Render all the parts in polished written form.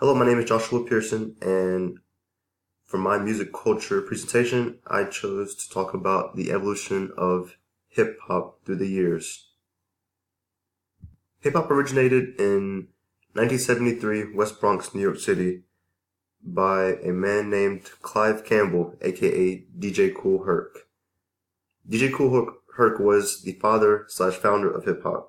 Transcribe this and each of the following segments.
Hello, my name is Joshua Pearson, and for my music culture presentation, I chose to talk about the evolution of hip hop through the years. Hip hop originated in 1973, West Bronx, New York City, by a man named Clive Campbell, aka DJ Kool Herc. DJ Kool Herc was the father slash founder of hip hop.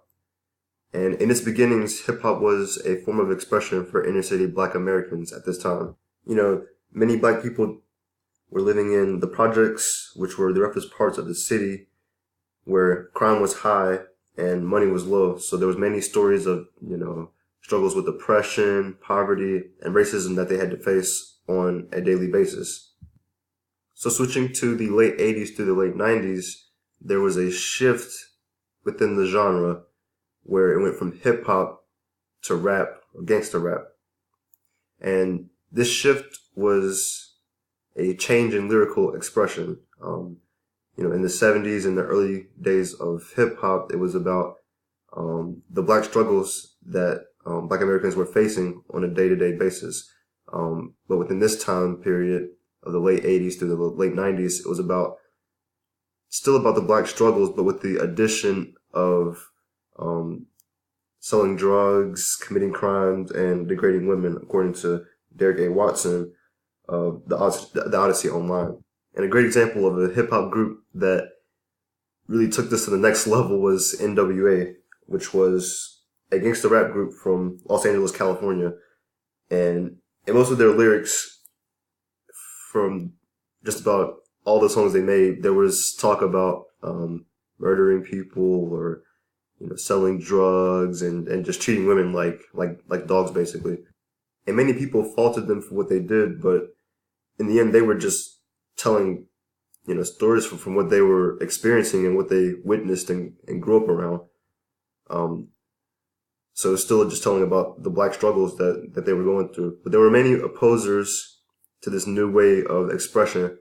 And in its beginnings, hip hop was a form of expression for inner city black Americans at this time. Many black people were living in the projects, which were the roughest parts of the city, where crime was high and money was low. So there was many stories of, struggles with oppression, poverty, and racism that they had to face on a daily basis. So switching to the late 80s to the late 90s, there was a shift within the genre where it went from hip hop to rap or gangster rap. And this shift was a change in lyrical expression. In the 70s and the early days of hip hop, it was about the black struggles that black Americans were facing on a day-to-day basis. But within this time period of the late 80s to the late 90s, it was still about the black struggles, but with the addition of selling drugs, committing crimes, and degrading women, according to Derek A. Watson of the Odyssey Online. And a great example of a hip-hop group that really took this to the next level was NWA, which was a gangster rap group from Los Angeles, California. And in most of their lyrics, from just about all the songs they made, there was talk about murdering people or selling drugs and just treating women like dogs, basically. And many people faulted them for what they did, but in the end, they were just telling, stories from what they were experiencing and what they witnessed and grew up around. So it's still just telling about the black struggles that they were going through. But there were many opposers to this new way of expression.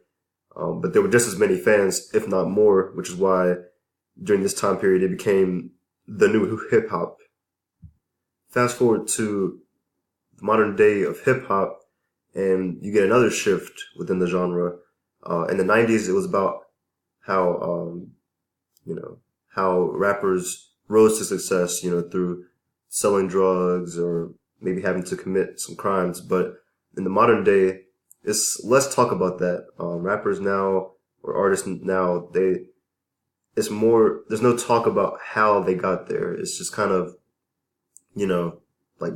But there were just as many fans, if not more, which is why during this time period, it became the new hip hop. Fast forward to the modern day of hip hop, and you get another shift within the genre. In the 90s, it was about how rappers rose to success, through selling drugs or maybe having to commit some crimes. But in the modern day, it's less talk about that. Rappers now or artists now, there's no talk about how they got there. It's just kind of,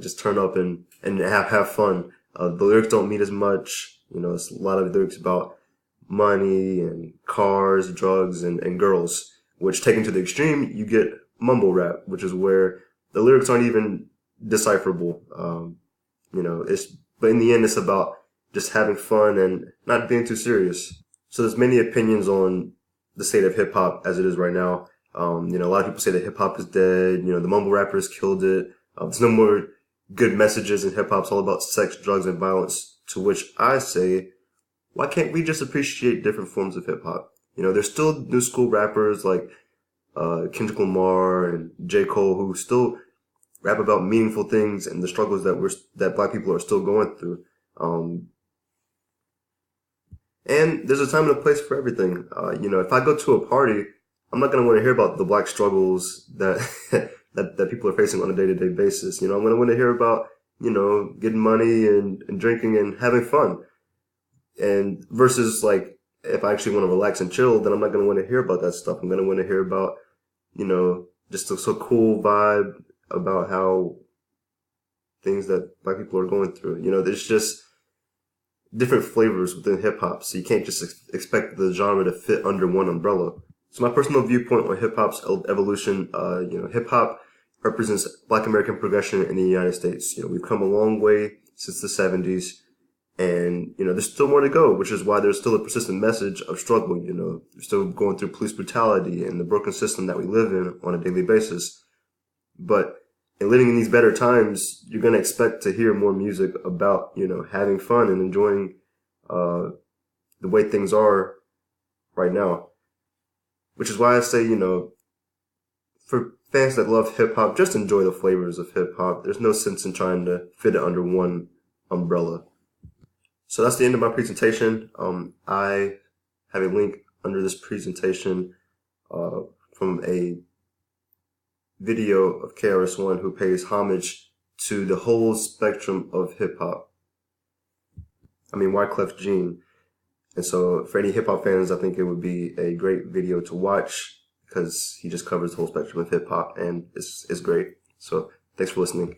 just turn up and have fun. The lyrics don't mean as much. It's a lot of lyrics about money and cars, drugs, and girls, which taken to the extreme, you get mumble rap, which is where the lyrics aren't even decipherable. But in the end, it's about just having fun and not being too serious. So there's many opinions on the state of hip hop as it is right now. A lot of people say that hip hop is dead. The mumble rappers killed it. There's no more good messages in hip hop. It's all about sex, drugs, and violence. To which I say, why can't we just appreciate different forms of hip hop? There's still new school rappers like Kendrick Lamar and J. Cole who still rap about meaningful things and the struggles that black people are still going through. And there's a time and a place for everything. If I go to a party, I'm not going to want to hear about the black struggles that that people are facing on a day-to-day basis. I'm going to want to hear about, getting money and drinking and having fun. And versus if I actually want to relax and chill, then I'm not going to want to hear about that stuff. I'm going to want to hear about, just a so cool vibe about how things that black people are going through. There's just different flavors within hip hop, so you can't just expect the genre to fit under one umbrella. So my personal viewpoint on hip hop's evolution, hip hop represents black American progression in the United States. We've come a long way since the 70s, and there's still more to go, which is why there's still a persistent message of struggle. We're still going through police brutality and the broken system that we live in on a daily basis. But in living in these better times, you're going to expect to hear more music about, having fun and enjoying the way things are right now. Which is why I say, for fans that love hip hop, just enjoy the flavors of hip hop. There's no sense in trying to fit it under one umbrella. So that's the end of my presentation. I have a link under this presentation from a video of KRS-One, who pays homage to the whole spectrum of hip hop. I mean, Wyclef Jean. And so for any hip hop fans, I think it would be a great video to watch because he just covers the whole spectrum of hip hop, and it's great. So thanks for listening.